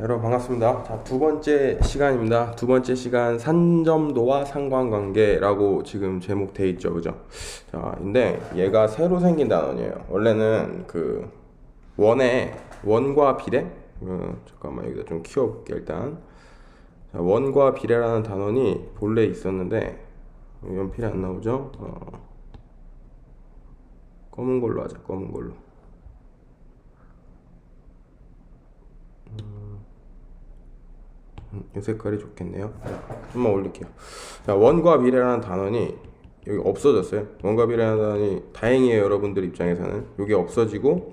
여러분 반갑습니다. 자, 두 번째 시간입니다. 두 번째 시간 산점도와 상관관계라고 지금 제목 돼 있죠, 그죠? 자, 근데 얘가 새로 생긴 단원이에요. 원래는 그 원과 비례? 잠깐만 여기다 좀 키워볼게 일단. 자, 원과 비례라는 단원이 본래 있었는데 연필이 안 나오죠? 검은 걸로 하자, 검은 걸로. 이 색깔이 좋겠네요. 좀만 올릴게요. 자, 원과 비례라는 단원이 여기 없어졌어요. 원과 비례라는 단원이 다행이에요. 여러분들 입장에서는 여기 없어지고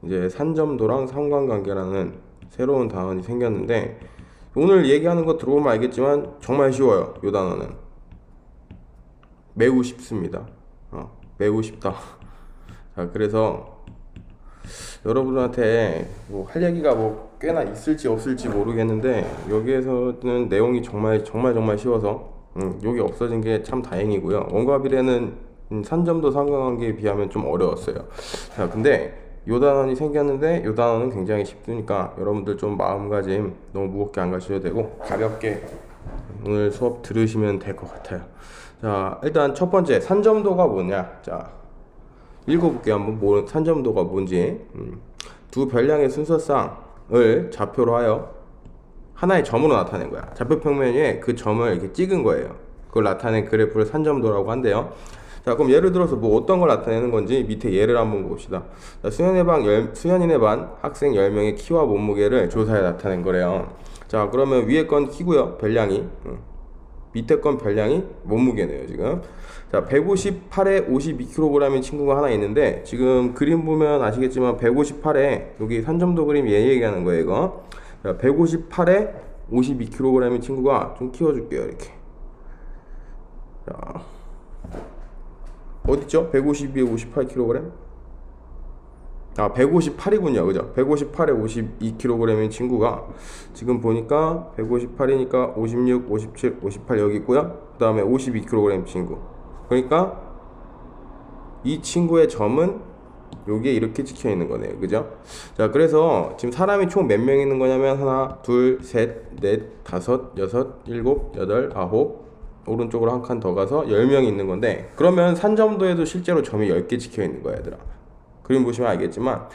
이제 산점도랑 상관관계라는 새로운 단원이 생겼는데, 오늘 얘기하는 거 들어보면 알겠지만 정말 쉬워요. 이 단어는 매우 쉽습니다. 매우 쉽다. 자, 그래서 여러분한테 뭐 할 얘기가 뭐 꽤나 있을지 없을지 모르겠는데, 여기에서는 내용이 정말 쉬워서 여기 없어진 게 참 다행이고요. 원과 비례는 산점도 상관관계에 비하면 좀 어려웠어요. 자, 근데 요 단원이 생겼는데 요 단원은 굉장히 쉽으니까 여러분들 좀 마음가짐 너무 무겁게 안 가셔도 되고 가볍게 오늘 수업 들으시면 될 것 같아요. 자, 일단 첫 번째 산점도가 뭐냐. 자, 읽어볼게요. 한번 산점도가 뭔지. 두 별량의 순서쌍을 좌표로 하여 하나의 점으로 나타낸 거야. 좌표 평면 위에 그 점을 이렇게 찍은 거예요. 그걸 나타낸 그래프를 산점도라고 한대요. 자, 그럼 예를 들어서 뭐 어떤 걸 나타내는 건지 밑에 예를 한번 봅시다. 자, 수연인의 반 학생 10명의 키와 몸무게를 조사해 나타낸 거래요. 자, 그러면 위에 건 키고요, 별량이. 밑에 건 별량이 몸무게네요, 지금. 자, 158에 52kg인 친구가 하나 있는데, 지금 그림 보면 아시겠지만 158에 여기 산점도 그림 얘 얘기하는 거예요, 이거. 자, 158에 52kg인 친구가 좀 키워줄게요, 이렇게. 자, 어딨죠? 152에 58kg? 158이군요. 그죠? 158에 52kg인 친구가 지금 보니까 158이니까 56, 57, 58 여기 있고요. 그 다음에 52kg 친구. 그러니까 이 친구의 점은 여기에 이렇게 찍혀 있는 거네요. 그죠? 자, 그래서 지금 사람이 총 몇 명 있는 거냐면 하나, 둘, 셋, 넷, 다섯, 여섯, 일곱, 여덟, 아홉, 오른쪽으로 한 칸 더 가서 10명이 있는 건데, 그러면 산점도에도 실제로 점이 10개 찍혀 있는 거야, 얘들아. 그림 보시면 알겠지만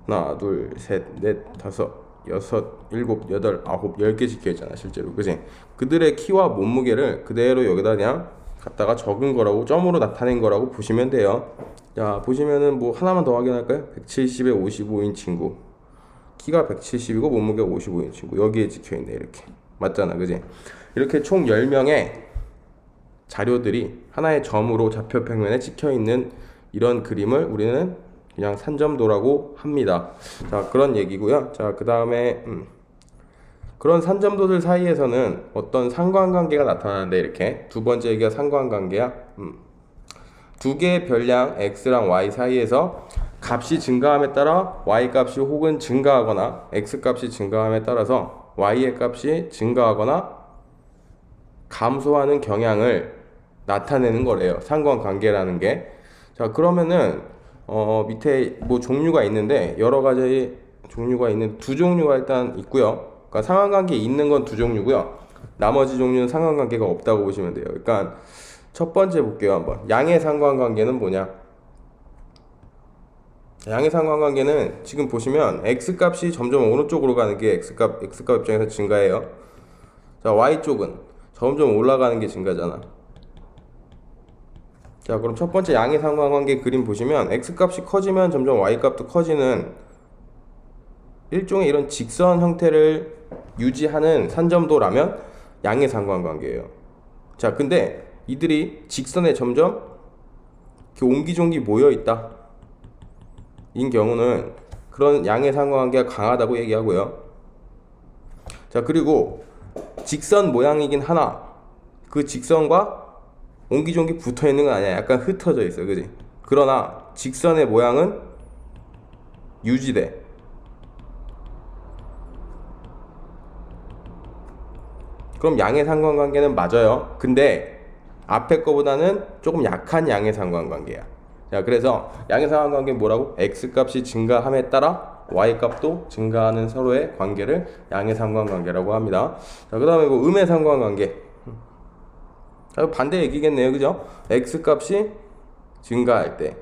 하나, 둘, 셋, 넷, 다섯, 여섯, 일곱, 여덟, 아홉, 10개 찍혀 있잖아, 실제로. 그지? 그들의 키와 몸무게를 그대로 여기다 그냥 갖다가 적은 거라고, 점으로 나타낸 거라고 보시면 돼요. 자, 보시면은 뭐 하나만 더 확인할까요? 170에 55인 친구, 키가 170이고 몸무게가 55인 친구, 여기에 찍혀 있네, 이렇게. 맞잖아, 그지? 이렇게 총 10명의 자료들이 하나의 점으로 좌표 평면에 찍혀 있는 이런 그림을 우리는 그냥 산점도라고 합니다. 자, 그런 얘기고요. 자, 그 다음에 그런 산점도들 사이에서는 어떤 상관관계가 나타나는데, 이렇게 두 번째 얘기가 상관관계야. 두 개의 별량 x랑 y 사이에서 값이 증가함에 따라 y 값이 혹은 증가하거나 x 값이 증가함에 따라서 y의 값이 증가하거나 감소하는 경향을 나타내는 거래요, 상관관계라는 게. 자, 그러면은 밑에 뭐 종류가 있는데, 여러 가지 종류가 있는 두 종류가 일단 있고요. 그러니까 상관관계 있는 건 두 종류고요. 나머지 종류는 상관관계가 없다고 보시면 돼요. 그러니까 첫 번째 볼게요, 한번. 양의 상관관계는 뭐냐? 양의 상관관계는 지금 보시면 x 값이 점점 오른쪽으로 가는 게 x값 입장에서 증가해요. 자, y 쪽은 점점 올라가는 게 증가잖아. 자, 그럼 첫 번째 양의 상관관계 그림 보시면 x값이 커지면 점점 y값도 커지는 일종의 이런 직선 형태를 유지하는 산점도라면 양의 상관관계예요. 자, 근데 이들이 직선에 점점 이렇게 옹기종기 모여있다 인 경우는 그런 양의 상관관계가 강하다고 얘기하고요. 자, 그리고 직선 모양이긴 하나 그 직선과 옹기종기 붙어있는 건 아니야. 약간 흩어져 있어, 그지? 그러나 직선의 모양은 유지돼. 그럼 양의 상관관계는 맞아요. 근데 앞에 거보다는 조금 약한 양의 상관관계야. 자, 그래서 양의 상관관계는 뭐라고? x값이 증가함에 따라 y 값도 증가하는 서로의 관계를 양의 상관관계라고 합니다. 자, 그 다음에 이거 음의 상관관계. 자, 반대 얘기겠네요, 그죠? x 값이 증가할 때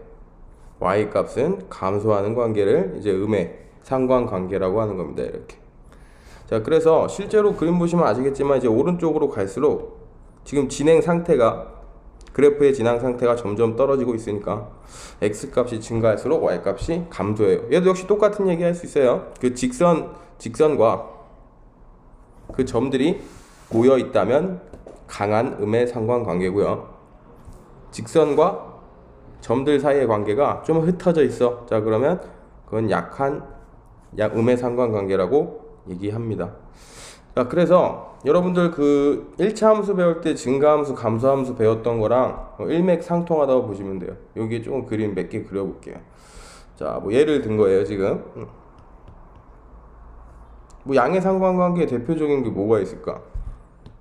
y 값은 감소하는 관계를 이제 음의 상관관계라고 하는 겁니다. 이렇게. 자, 그래서 실제로 그림 보시면 아시겠지만 이제 오른쪽으로 갈수록 지금 진행 상태가, 그래프의 진행 상태가 점점 떨어지고 있으니까 x 값이 증가할수록 y 값이 감소해요. 얘도 역시 똑같은 얘기 할 수 있어요. 그 직선과 그 점들이 모여 있다면 강한 음의 상관관계고요. 직선과 점들 사이의 관계가 좀 흩어져 있어. 자, 그러면 그건 약한 음의 상관관계라고 얘기합니다. 자, 그래서 여러분들 그 1차 함수 배울 때 증가함수, 감소함수 배웠던 거랑 일맥상통하다고 보시면 돼요. 여기 조금 그림 몇 개 그려볼게요. 자, 뭐 예를 든 거예요, 지금. 뭐 양의 상관관계의 대표적인 게 뭐가 있을까?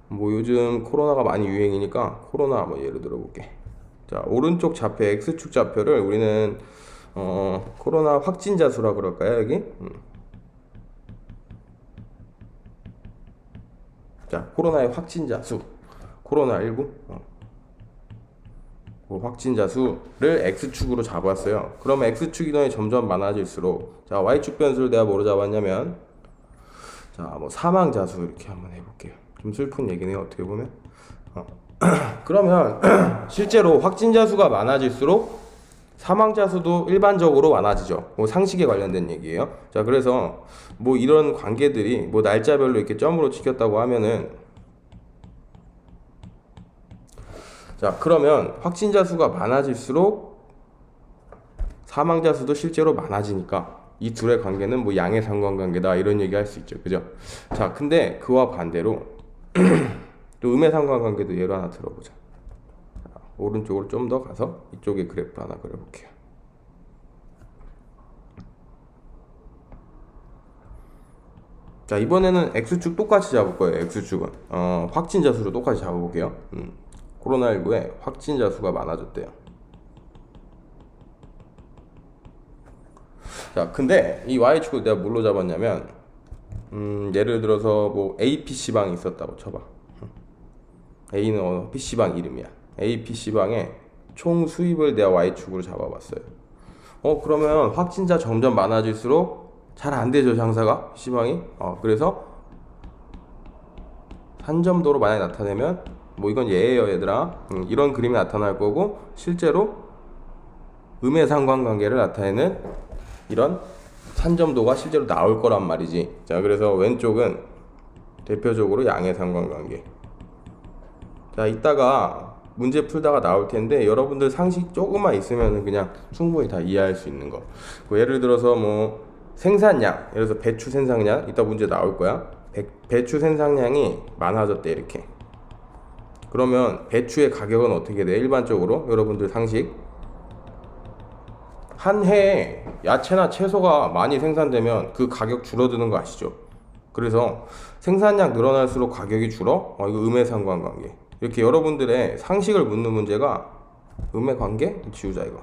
뭐 요즘 코로나가 많이 유행이니까 코로나 뭐 예를 들어볼게. 자, 오른쪽 좌표 x축 좌표를 우리는 코로나 확진자 수라 그럴까요, 여기? 자, 코로나의 확진자 수, 코로나19 그 확진자 수를 x축으로 잡았어요. 그러면 x축 인원이 점점 많아질수록, 자, y축 변수를 내가 뭐로 잡았냐면, 자, 뭐 사망자 수 이렇게 한번 해볼게요. 좀 슬픈 얘기네요, 어떻게 보면. 그러면 실제로 확진자 수가 많아질수록 사망자 수도 일반적으로 많아지죠. 뭐 상식에 관련된 얘기예요. 자, 그래서 뭐 이런 관계들이 뭐 날짜별로 이렇게 점으로 찍혔다고 하면은, 자, 그러면 확진자 수가 많아질수록 사망자 수도 실제로 많아지니까 이 둘의 관계는 뭐 양의 상관관계다 이런 얘기 할 수 있죠. 그죠? 자, 근데 그와 반대로 또 음의 상관관계도 예로 하나 들어보자. 오른쪽으로 좀 더 가서 이쪽에 그래프 하나 그려볼게요. 자, 이번에는 x축 똑같이 잡을 거예요. x축은 확진자 수로 똑같이 잡아볼게요. 코로나19에 확진자 수가 많아졌대요. 자, 근데 이 y축을 내가 뭘로 잡았냐면, 예를 들어서 뭐 A PC방이 있었다고 쳐봐. A는 PC방 이름이야. A PC방에 총 수입을 내가 y축으로 잡아봤어요. 그러면 확진자 점점 많아질수록 잘 안 되죠, 장사가, PC방이. 그래서 산점도로 만약에 나타내면, 뭐 이건 예예요, 얘들아. 이런 그림이 나타날 거고, 실제로 음의 상관관계를 나타내는 이런 산점도가 실제로 나올 거란 말이지. 자, 그래서 왼쪽은 대표적으로 양의 상관관계. 자, 이따가 문제 풀다가 나올 텐데 여러분들 상식 조금만 있으면 그냥 충분히 다 이해할 수 있는 거. 뭐 예를 들어서 뭐 생산량, 예를 들어서 배추 생산량, 이따 문제 나올 거야. 배추 생산량이 많아졌대, 이렇게. 그러면 배추의 가격은 어떻게 돼? 일반적으로 여러분들 상식, 한 해에 야채나 채소가 많이 생산되면 그 가격 줄어드는 거 아시죠? 그래서 생산량 늘어날수록 가격이 줄어? 이거 음의 상관관계. 이렇게 여러분들의 상식을 묻는 문제가 음의 관계? 지우자 이거.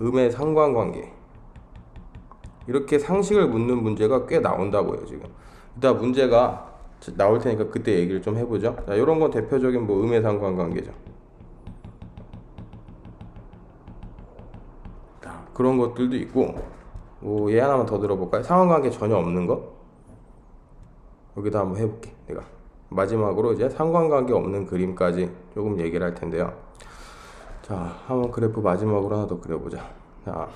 음의 상관관계. 이렇게 상식을 묻는 문제가 꽤 나온다고요, 지금. 이따 문제가 나올 테니까 그때 얘기를 좀 해보죠. 자, 이런 건 대표적인 뭐 음의 상관관계죠. 자, 그런 것들도 있고, 뭐 얘 하나만 더 들어볼까요? 상관관계 전혀 없는 거? 여기다 한번 해볼게, 내가. 마지막으로 이제 상관관계 없는 그림까지 조금 얘기를 할 텐데요. 자, 한번 그래프 마지막으로 하나 더 그려보자. 자,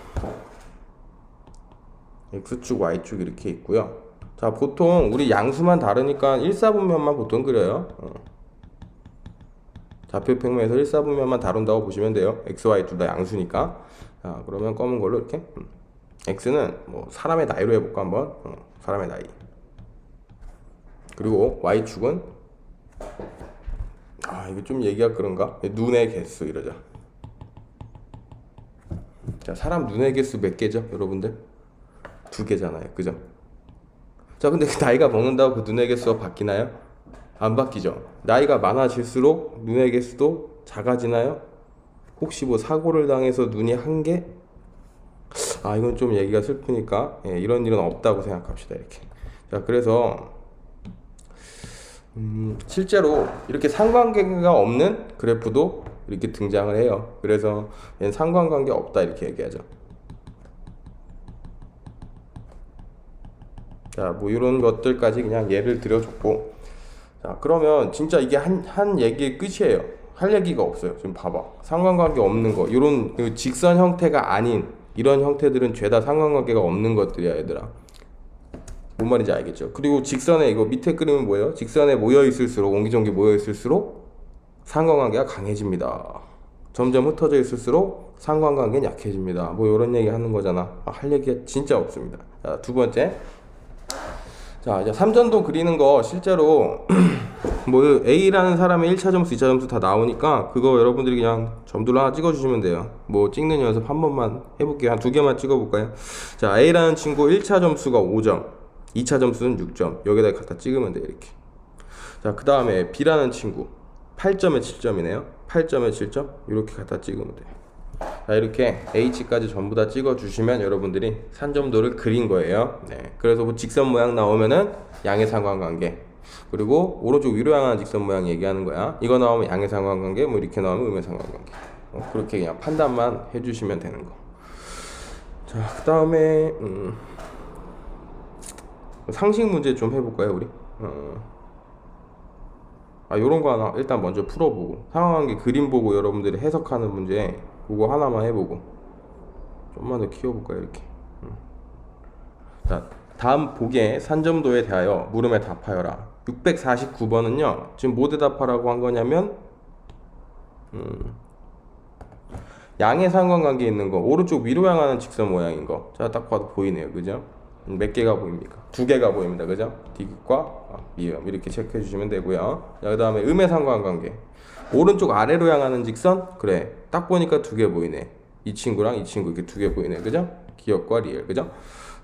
x축, y축 이렇게 있고요. 자, 보통 우리 양수만 다르니까 1사분면만 보통 그려요. 좌표 평면에서 1사분면만 다룬다고 보시면 돼요. x, y 둘 다 양수니까. 자, 그러면 검은 걸로 이렇게 x는 뭐 사람의 나이로 해볼까 한번. 사람의 나이. 그리고 y축은, 이거 좀 얘기가 그런가? 눈의 개수 이러자. 자, 사람 눈의 개수 몇 개죠, 여러분들? 2개잖아요, 그죠? 자, 근데 그 나이가 먹는다고 그 눈의 개수가 바뀌나요? 안 바뀌죠. 나이가 많아질수록 눈의 개수도 작아지나요? 혹시 뭐 사고를 당해서 눈이 한 개? 아 이건 좀 얘기가 슬프니까 이런 일은 없다고 생각합시다. 이렇게. 자 그래서 실제로 이렇게 상관관계가 없는 그래프도 이렇게 등장을 해요. 그래서 얘는 상관관계 없다 이렇게 얘기하죠. 자, 뭐 이런 것들까지 그냥 예를 들어줬고, 자 그러면 진짜 이게 한 얘기의 끝이에요. 할 얘기가 없어요. 지금 봐봐. 상관관계 없는 거, 이런 그 직선 형태가 아닌 이런 형태들은 죄다 상관관계가 없는 것들이야, 얘들아. 뭔 말인지 알겠죠? 그리고 직선에 이거 밑에 그림은 뭐예요? 직선에 모여 있을수록, 옹기종기 모여 있을수록 상관관계가 강해집니다. 점점 흩어져 있을수록 상관관계는 약해집니다. 뭐 이런 얘기 하는 거잖아. 할 얘기가 진짜 없습니다. 자, 두 번째. 자, 이제 삼전도 그리는 거 실제로 뭐 A라는 사람의 1차 점수, 2차 점수 다 나오니까 그거 여러분들이 그냥 점도를 하나 찍어주시면 돼요. 뭐 찍는 연습 한 번만 해볼게요. 한 두 개만 찍어볼까요? 자, A라는 친구 1차 점수가 5점, 2차 점수는 6점. 여기다 갖다 찍으면 돼요. 이렇게. 자, 그 다음에 B라는 친구 8점에 7점이네요. 8점에 7점 이렇게 갖다 찍으면 돼요. 자, 이렇게 H까지 전부 다 찍어주시면 여러분들이 산점도를 그린 거예요. 네. 그래서 뭐 직선 모양 나오면은 양의 상관관계, 그리고 오른쪽 위로 향하는 직선 모양 얘기하는 거야. 이거 나오면 양의 상관관계, 뭐 이렇게 나오면 음의 상관관계. 그렇게 그냥 판단만 해주시면 되는 거. 자, 그 다음에 상식 문제 좀 해볼까요, 우리? 요런 거 하나 일단 먼저 풀어보고, 상관관계 그림 보고 여러분들이 해석하는 문제 그거 하나만 해보고 좀만 더 키워볼까요, 이렇게. 자, 다음 보기에 산점도에 대하여 물음에 답하여라. 649번은요 지금 뭐 대답하라고 한 거냐면 양의 상관관계 있는 거, 오른쪽 위로 향하는 직선 모양인 거. 자, 딱 봐도 보이네요, 그죠? 몇 개가 보입니까? 두 개가 보입니다, 그죠? 디귿과 미음 이렇게 체크해 주시면 되고요. 자, 그 다음에 음의 상관관계, 오른쪽 아래로 향하는 직선, 그래 딱 보니까 두 개 보이네. 이 친구랑 이 친구 이렇게 두 개 보이네, 그죠? 기역과 리을, 그죠?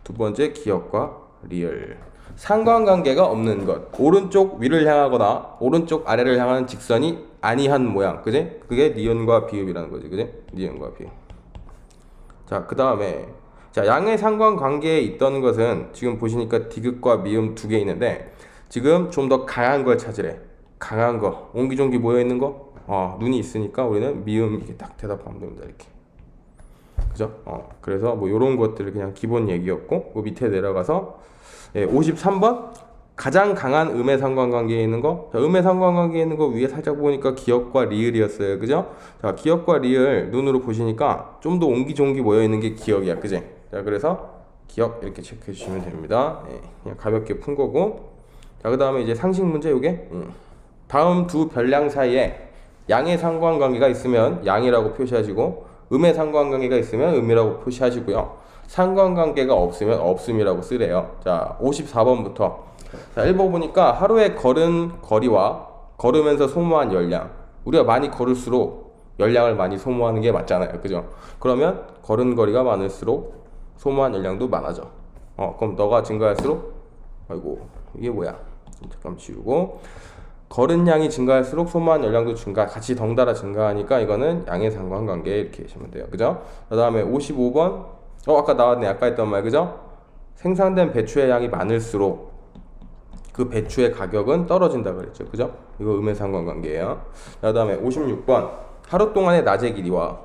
두 번째 기역과 리을. 상관관계가 없는 것, 오른쪽 위를 향하거나 오른쪽 아래를 향하는 직선이 아니한 모양, 그지? 그게 니은과 비읍이라는 거지, 그지? 니은과 비읍. 자, 그 다음에 자, 양의 상관관계에 있던 것은 지금 보시니까 디귿과 미음 두 개 있는데 지금 좀 더 강한 걸 찾으래. 강한 거, 옹기종기 모여 있는 거. 눈이 있으니까 우리는 미음 이렇게 딱 대답하면 됩니다, 이렇게. 그죠? 그래서 뭐 요런 것들을 그냥 기본 얘기였고, 그 밑에 내려가서 53번 가장 강한 음의 상관관계에 있는 거. 자, 음의 상관관계에 있는 거 위에 살짝 보니까 기역과 리을이었어요, 그죠? 자, 기역과 리을 눈으로 보시니까 좀 더 옹기종기 모여 있는 게 기역이야, 그지? 자, 그래서 기역 이렇게 체크해 주시면 됩니다. 그냥 가볍게 푼 거고. 자, 그 다음에 이제 상식 문제 요게 다음 두 별량 사이에 양의 상관관계가 있으면 양이라고 표시하시고, 음의 상관관계가 있으면 음이라고 표시하시고요. 상관관계가 없으면 없음이라고 쓰래요. 자, 54번부터. 자, 1번 보니까 하루에 걸은 거리와 걸으면서 소모한 열량. 우리가 많이 걸을수록 열량을 많이 소모하는 게 맞잖아요, 그죠? 그러면 걸은 거리가 많을수록 소모한 열량도 많아져. 그럼 너가 증가할수록, 아이고 이게 뭐야? 잠깐 지우고, 걸은 양이 증가할수록 소모한 열량도 같이 덩달아 증가하니까 이거는 양의 상관관계 이렇게 하시면 돼요, 그죠? 그 다음에 55번 아까 나왔네, 아까 했던 말, 그죠? 생산된 배추의 양이 많을수록 그 배추의 가격은 떨어진다 그랬죠, 그죠? 이거 음의 상관관계예요. 그 다음에 56번 하루 동안의 낮의 길이와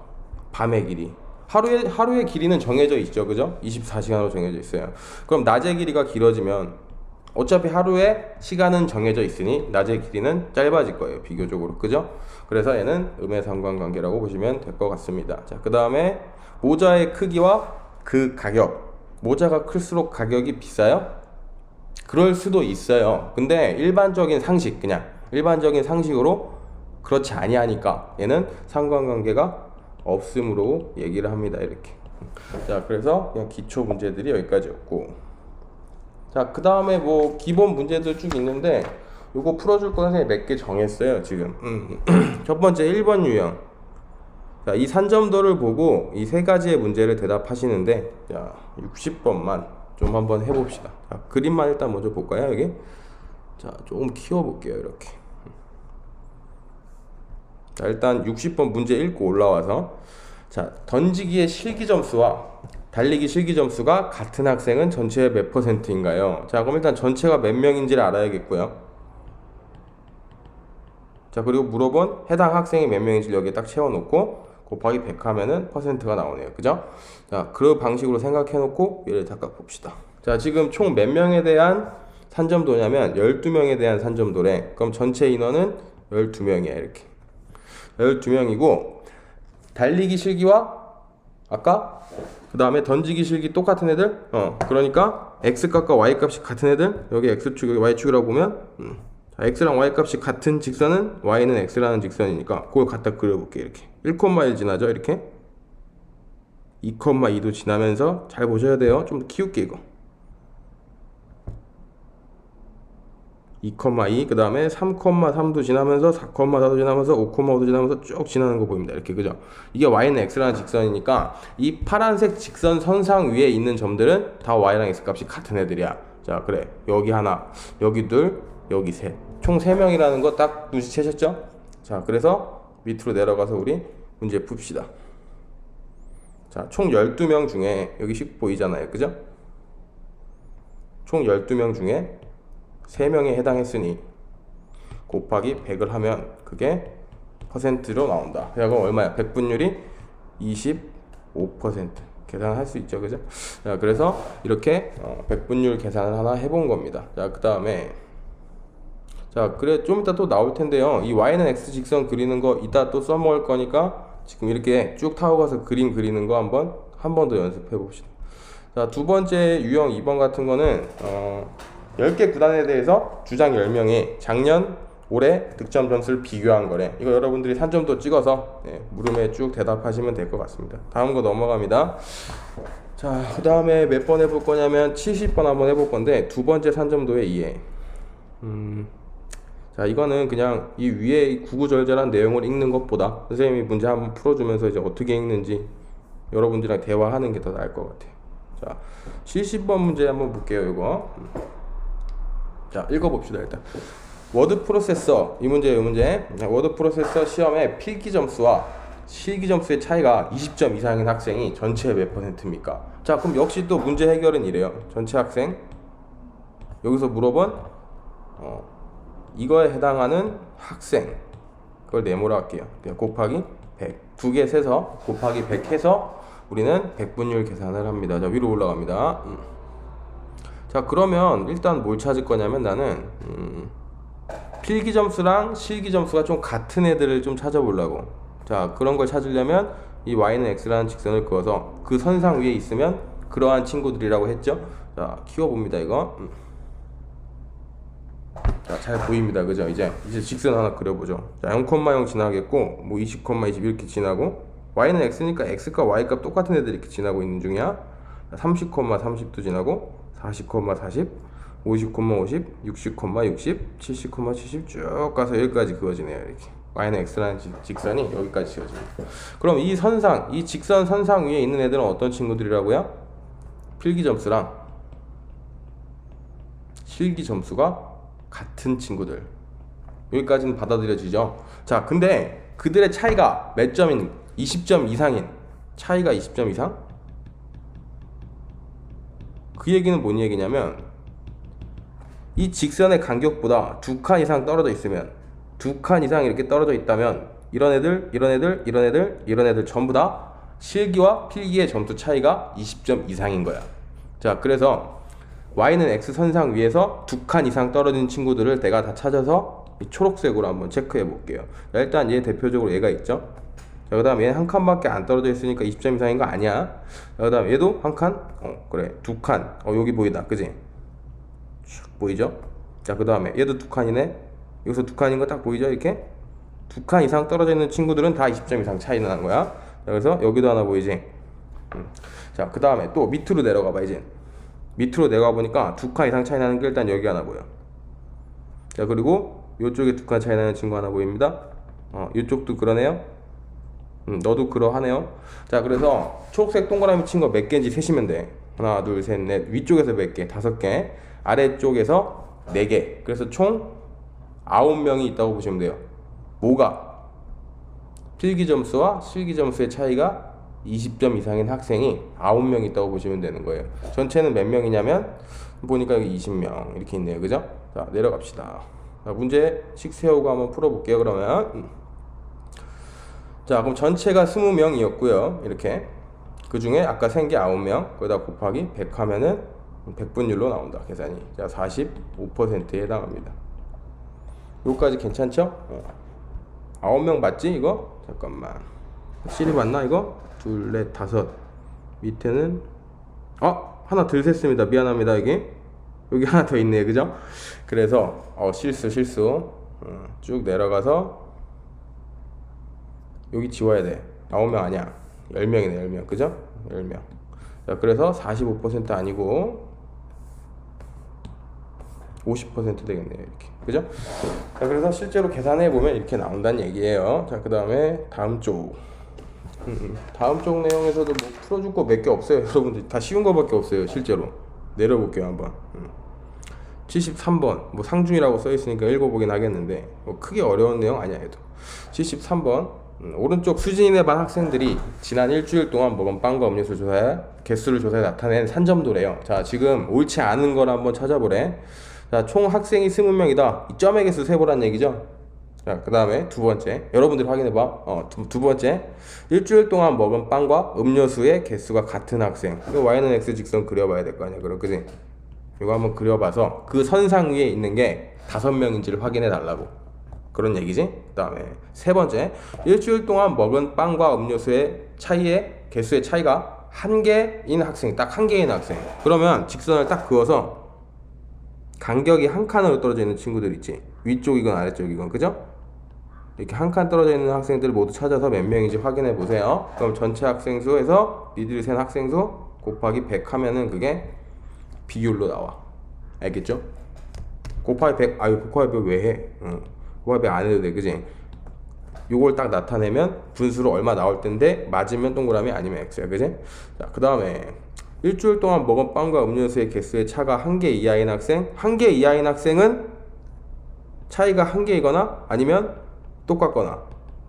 밤의 길이. 하루의 길이는 정해져 있죠, 그죠? 24시간으로 정해져 있어요. 그럼 낮의 길이가 길어지면 어차피 하루의 시간은 정해져 있으니 낮의 길이는 짧아질 거예요, 비교적으로, 그죠? 그래서 얘는 음의 상관관계라고 보시면 될 것 같습니다. 자, 그 다음에 모자의 크기와 그 가격. 모자가 클수록 가격이 비싸요? 그럴 수도 있어요. 근데 일반적인 상식, 그냥 일반적인 상식으로 그렇지 아니하니까 얘는 상관관계가 없음으로 얘기를 합니다, 이렇게. 자, 그래서 그냥 기초 문제들이 여기까지였고, 자, 그 다음에 뭐 기본 문제들 쭉 있는데 요거 풀어줄 거 선생님이 몇 개 정했어요, 지금. 첫 번째 1번 유형. 자, 이 산점도를 보고 이 세 가지의 문제를 대답하시는데, 자, 60번만 좀 한번 해봅시다. 자, 그림만 일단 먼저 볼까요, 여기? 자, 조금 키워볼게요, 이렇게. 자, 일단 60번 문제 읽고 올라와서, 자, 던지기의 실기점수와 달리기 실기 점수가 같은 학생은 전체의 몇 %인가요? 자, 그럼 일단 전체가 몇 명인지를 알아야겠고요. 자, 그리고 물어본 해당 학생이 몇 명인지 여기에 딱 채워놓고 곱하기 100 하면은 %가 나오네요. 그죠? 자, 그 방식으로 생각해놓고 얘를 잠깐 봅시다. 자, 지금 총 몇 명에 대한 산점도냐면 12명에 대한 산점도래. 그럼 전체 인원은 12명이야. 이렇게 12명이고 달리기 실기와 아까 그 다음에 던지기 실기 똑같은 애들 그러니까 x값과 y값이 같은 애들 여기 x축 여기 y축이라고 보면 자, x랑 y값이 같은 직선은 y는 x라는 직선이니까 그걸 갖다 그려볼게. 이렇게 1,1 지나죠. 이렇게 2,2도 지나면서 잘 보셔야 돼요. 좀 키울게 이거 2,2 그 다음에 3,3도 지나면서 4,4도 지나면서 5,5도 지나면서 쭉 지나는 거 보입니다. 이렇게 그죠? 이게 y는 x라는 직선이니까 이 파란색 직선 선상 위에 있는 점들은 다 y랑 x 값이 같은 애들이야. 자, 그래 여기 하나 여기 둘 여기 셋 총 3명이라는 거 딱 눈치채셨죠? 자, 그래서 밑으로 내려가서 우리 문제 풉시다. 자, 총 12명 중에 여기 식 보이잖아요. 그죠? 총 12명 중에 3명에 해당했으니 곱하기 100을 하면 그게 %로 나온다. 그럼 얼마야? 100분율이 25% 계산할 수 있죠. 그죠? 자, 그래서 이렇게 100분율 계산을 하나 해본 겁니다. 자, 그 다음에 자, 그래 좀 이따 또 나올 텐데요. 이 y는 x 직선 그리는 거 이따 또 써먹을 거니까 지금 이렇게 쭉 타고 가서 그림 그리는 거 한 번 더 연습해 봅시다. 자, 두 번째 유형 2번 같은 거는 10개 구단에 대해서 주장 10명이 작년 올해 득점 점수를 비교한 거래. 이거 여러분들이 산점도 찍어서 물음에 쭉 대답하시면 될 것 같습니다. 다음 거 넘어갑니다. 자, 그 다음에 몇 번 해볼 거냐면 70번 한번 해볼 건데 두 번째 산점도의 이해. 자, 이거는 그냥 이 위에 구구절절한 내용을 읽는 것보다 선생님이 문제 한번 풀어주면서 이제 어떻게 읽는지 여러분들이랑 대화하는 게 더 나을 것 같아요. 자, 70번 문제 한번 볼게요. 이거 자, 읽어봅시다. 일단 워드 프로세서 이 문제 워드 프로세서 시험의 필기 점수와 실기 점수의 차이가 20점 이상인 학생이 전체의 몇 %입니까? 자, 그럼 역시 또 문제 해결은 이래요. 전체 학생 여기서 물어본 이거에 해당하는 학생 그걸 네모로 할게요. 곱하기 100 두 개 세서 곱하기 100 해서 우리는 100분율 계산을 합니다. 자, 위로 올라갑니다. 자, 그러면 일단 뭘 찾을 거냐면 나는 필기 점수랑 실기 점수가 좀 같은 애들을 좀 찾아보려고. 자, 그런 걸 찾으려면 이 y는 x라는 직선을 그어서 그 선상 위에 있으면 그러한 친구들이라고 했죠. 자, 키워봅니다. 이거 자, 잘 보입니다. 그죠? 이제 직선 하나 그려보죠. 자, 0,0 지나겠고 뭐 20, 20 이렇게 지나고 y는 x니까 x값 y값 똑같은 애들이 이렇게 지나고 있는 중이야. 30, 30도 지나고 40, 40 50, 50 60, 60 70, 70 쭉 가서 여기까지 그어지네요. 이렇게 y는 x라는 직선이 여기까지 지어집니다. 그럼 이 선상, 이 직선 선상 위에 있는 애들은 어떤 친구들이라고요? 필기 점수랑 실기 점수가 같은 친구들. 여기까지는 받아들여지죠. 자, 근데 그들의 차이가 몇 점인 20점 이상인 차이가 20점 이상? 그 얘기는 뭔 얘기냐면 이 직선의 간격보다 2칸 이상 떨어져 있으면 2칸 이상 이렇게 떨어져 있다면 이런 애들 전부 다 실기와 필기의 점수 차이가 20점 이상인 거야. 자, 그래서 y는 x 선상 위에서 2칸 이상 떨어진 친구들을 내가 다 찾아서 이 초록색으로 한번 체크해 볼게요. 자, 일단 얘 대표적으로 얘가 있죠. 자, 그 다음 얘는 한 칸밖에 안 떨어져 있으니까 20점 이상인 거 아니야. 자, 그 다음 얘도 한 칸? 그래 2칸. 여기 보이다. 그지? 쭉 보이죠? 자, 그 다음에 얘도 2칸이네. 여기서 2칸인 거 딱 보이죠? 이렇게 2칸 이상 떨어져 있는 친구들은 다 20점 이상 차이 나는 거야. 자, 그래서 여기도 하나 보이지? 자, 그 다음에 또 밑으로 내려가 봐. 이제 밑으로 내려가 보니까 2칸 이상 차이 나는 게 일단 여기 하나 보여. 자, 그리고 이쪽에 2칸 차이 나는 친구 하나 보입니다. 이쪽도 그러네요. 너도 그러하네요. 자, 그래서 초록색 동그라미 친 거 몇 개인지 세시면 돼. 하나, 둘, 셋, 넷. 위쪽에서 몇 개? 5개. 아래쪽에서 4개. 그래서 총 9명이 있다고 보시면 돼요. 뭐가? 필기 점수와 실기 점수의 차이가 20점 이상인 학생이 9명 있다고 보시면 되는 거예요. 전체는 몇 명이냐면 보니까 여기 20명 이렇게 있네요. 그죠? 자, 내려갑시다. 자, 문제씩 세우고 한번 풀어볼게요. 그러면 자, 그럼 전체가 20명이었고요. 이렇게 그 중에 아까 센 게 9명, 거기다 곱하기 100 하면은 100분율로 나온다. 계산이. 자, 45%에 해당합니다. 요까지 괜찮죠? 9명 맞지 이거? 잠깐만, 확실히 맞나 이거? 둘, 넷, 다섯. 밑에는 하나 덜 셌습니다. 미안합니다. 여기 하나 더 있네. 그죠? 그래서 실수 쭉 내려가서 여기 지워야 돼. 9명 아니야, 10명이네. 10명. 그죠? 10명. 자, 그래서 45% 아니고 50% 되겠네요. 이렇게. 그죠? 자, 그래서 실제로 계산해 보면 이렇게 나온다는 얘기예요. 자, 그 다음에 다음 쪽. 다음 쪽 내용에서도 뭐 풀어줄 거 몇 개 없어요. 여러분들 다 쉬운 거밖에 없어요. 실제로 내려볼게요 한번. 73번 뭐 상중이라고 써있으니까 읽어보긴 하겠는데 뭐 크게 어려운 내용 아니야 해도. 73번 오른쪽 수진이네 반 학생들이 지난 일주일 동안 먹은 빵과 음료수 개수를 조사해 나타낸 산점도래요. 자, 지금 옳지 않은 걸 한번 찾아보래. 자, 총 학생이 20명이다. 이 점의 개수 세보란 얘기죠. 자, 그 다음에 두 번째, 여러분들이 확인해봐. 두 번째, 일주일 동안 먹은 빵과 음료수의 개수가 같은 학생. 이거 y는 x 직선 그려봐야 될 거 아니야. 그럼 그지? 이거 한번 그려봐서 그 선상 위에 있는 게 5명인지를 확인해 달라고, 그런 얘기지. 그 다음에 세 번째, 일주일 동안 먹은 빵과 음료수의 개수의 차이가 1개인 학생, 딱 1개인 학생. 그러면 직선을 딱 그어서 간격이 한 칸으로 떨어져 있는 친구들 있지. 위쪽이건 아래쪽이건. 그죠? 이렇게 한 칸 떨어져 있는 학생들을 모두 찾아서 몇 명인지 확인해 보세요. 그럼 전체 학생 수에서 니들이 센 학생 수 곱하기 100 하면은 그게 비율로 나와. 알겠죠? 곱하기 100, 곱하기 100 왜 해? 곱하기 100 안 해도 돼. 그지? 요걸 딱 나타내면 분수로 얼마 나올 텐데 맞으면 동그라미 아니면 X야. 그지? 자, 그 다음에 일주일 동안 먹은 빵과 음료수의 개수의 차가 1개 이하인 학생. 1개 이하인 학생은 차이가 1개이거나 아니면 똑같거나,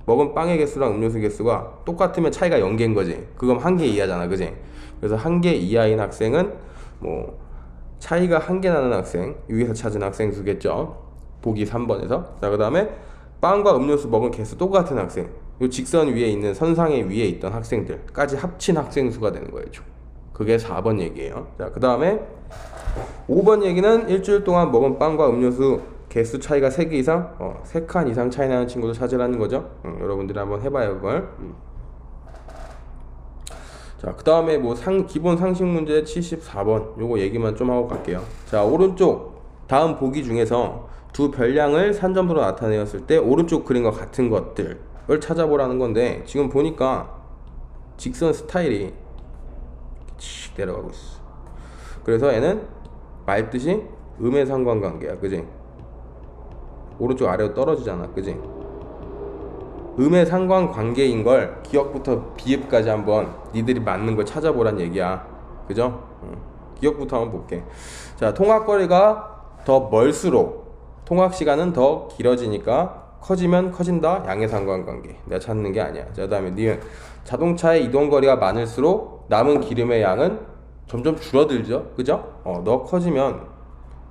먹은 빵의 개수랑 음료수 개수가 똑같으면 차이가 0개인 거지. 그럼 1개 이하잖아. 그지? 그래서 1개 이하인 학생은 뭐 차이가 1개 나는 학생, 위에서 찾은 학생 수겠죠. 보기 3번에서. 자, 그 다음에 빵과 음료수 먹은 개수 똑같은 학생, 요 직선 위에 있는 선상의 위에 있던 학생들까지 합친 학생 수가 되는 거예요. 그게 4번 얘기예요. 자, 그 다음에 5번 얘기는 일주일 동안 먹은 빵과 음료수 개수 차이가 3개 이상, 3칸 이상 차이 나는 친구도 찾으라는 거죠. 여러분들이 한번 해봐요 그걸. 자, 그 다음에 뭐 기본 상식 문제 74번 요거 얘기만 좀 하고 갈게요. 자, 오른쪽 다음 보기 중에서 두 별량을 산점도로 나타내었을 때 오른쪽 그림과 같은 것들을 찾아보라는 건데, 지금 보니까 직선 스타일이 칙 내려가고 있어. 그래서 얘는 말뜻이 음의 상관관계야. 그지? 오른쪽 아래로 떨어지잖아. 그지? 음의 상관관계인 걸 기역부터 비읍까지 한번 니들이 맞는 걸 찾아보란 얘기야. 그죠? 기역부터 한번 볼게. 자, 통학거리가 더 멀수록 통학시간은 더 길어지니까 커지면 커진다. 양의 상관관계. 내가 찾는 게 아니야. 자, 그 다음에 니은 자동차의 이동거리가 많을수록 남은 기름의 양은 점점 줄어들죠. 그죠? 너 커지면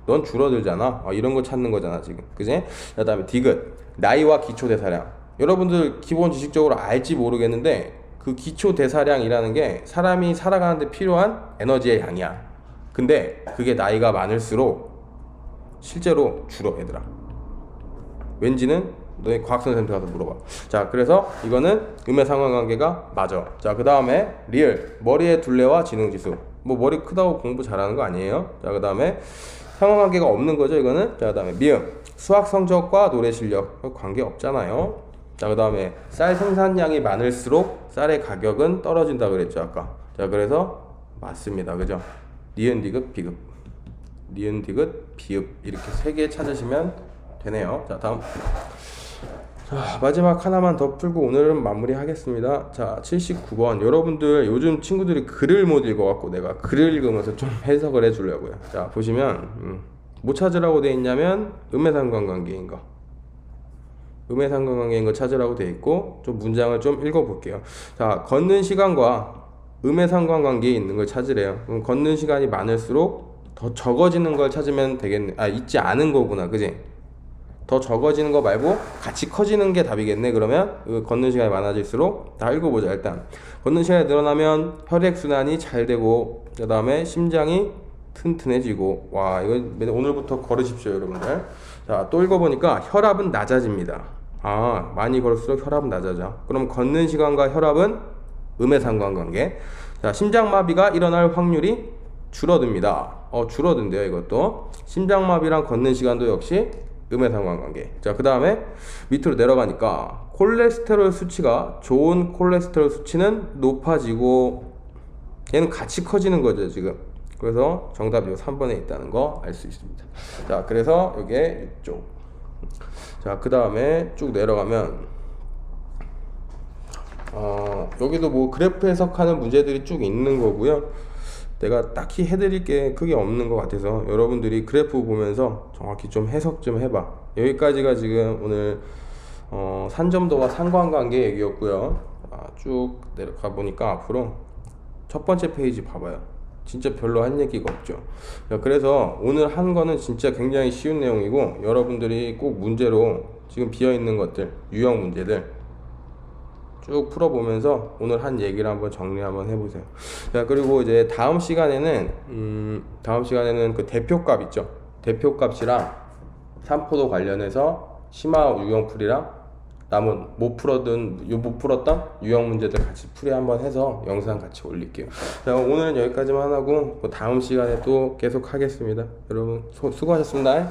넌 줄어들잖아. 이런 거 찾는 거잖아 지금. 그지? 그 다음에 디귿 나이와 기초대사량. 여러분들 기본 지식적으로 알지 모르겠는데 그 기초대사량이라는 게 사람이 살아가는데 필요한 에너지의 양이야. 근데 그게 나이가 많을수록 실제로 줄어 얘들아. 왠지는 너희 과학선생님한테 가서 물어봐. 자, 그래서 이거는 음의 상관관계가 맞아. 자, 그 다음에 리을 머리의 둘레와 지능지수. 뭐 머리 크다고 공부 잘하는 거 아니에요. 자, 그 다음에 상관관계가 없는 거죠 이거는. 자, 그 다음에 미음 수학 성적과 노래 실력 관계 없잖아요. 자, 그 다음에 쌀 생산량이 많을수록 쌀의 가격은 떨어진다 그랬죠 아까. 자, 그래서 맞습니다. 그죠? 니은 디귿 비읍, 니은 디귿 비읍 이렇게 3개 찾으시면 되네요. 자, 다음. 자, 마지막 하나만 더 풀고 오늘은 마무리 하겠습니다. 자, 79번. 여러분들 요즘 친구들이 글을 못 읽어갖고 내가 글을 읽으면서 좀 해석을 해주려고요. 자, 보시면 뭐 찾으라고 돼 있냐면 음의 상관관계인 거. 음의 상관관계인 거 찾으라고 돼 있고, 좀 문장을 좀 읽어볼게요. 자, 걷는 시간과 음의 상관관계에 있는 걸 찾으래요. 그럼 걷는 시간이 많을수록 더 적어지는 걸 찾으면 되겠네. 아, 있지 않은 거구나, 그지? 더 적어지는 거 말고 같이 커지는 게 답이겠네. 그러면 그 걷는 시간이 많아질수록 다 읽어보자. 일단 걷는 시간이 늘어나면 혈액순환이 잘 되고, 그 다음에 심장이 튼튼해지고. 와, 이거 오늘부터 걸으십시오, 여러분들. 자, 또 읽어보니까 혈압은 낮아집니다. 아, 많이 걸을수록 혈압은 낮아져. 그럼 걷는 시간과 혈압은 음의 상관관계. 자, 심장마비가 일어날 확률이 줄어듭니다. 줄어든대요, 이것도. 심장마비랑 걷는 시간도 역시 음의 상관관계. 자, 그 다음에 밑으로 내려가니까 콜레스테롤 수치가, 좋은 콜레스테롤 수치는 높아지고, 얘는 같이 커지는 거죠, 지금. 그래서 정답이 3번에 있다는 거 알 수 있습니다. 자, 그래서 이게 6쪽. 자, 그 다음에 쭉 내려가면 여기도 뭐 그래프 해석하는 문제들이 쭉 있는 거고요. 내가 딱히 해드릴 게 크게 없는 것 같아서 여러분들이 그래프 보면서 정확히 좀 해석 좀 해봐. 여기까지가 지금 오늘 산점도와 상관관계 얘기였고요. 쭉 내려가 보니까 앞으로 첫 번째 페이지 봐봐요. 진짜 별로 한 얘기가 없죠. 그래서 오늘 한 거는 진짜 굉장히 쉬운 내용이고, 여러분들이 꼭 문제로 지금 비어있는 것들, 유형 문제들 쭉 풀어보면서 오늘 한 얘기를 한번 정리 한번 해보세요. 자, 그리고 이제 다음 시간에는 그 대표값 있죠. 대표값이랑 산포도 관련해서 심화 유형풀이랑 남은 못 풀었던 유형 문제들 같이 풀이 한번 해서 영상 같이 올릴게요. 자, 오늘은 여기까지만 하고 다음 시간에 또 계속 하겠습니다. 여러분 수고하셨습니다.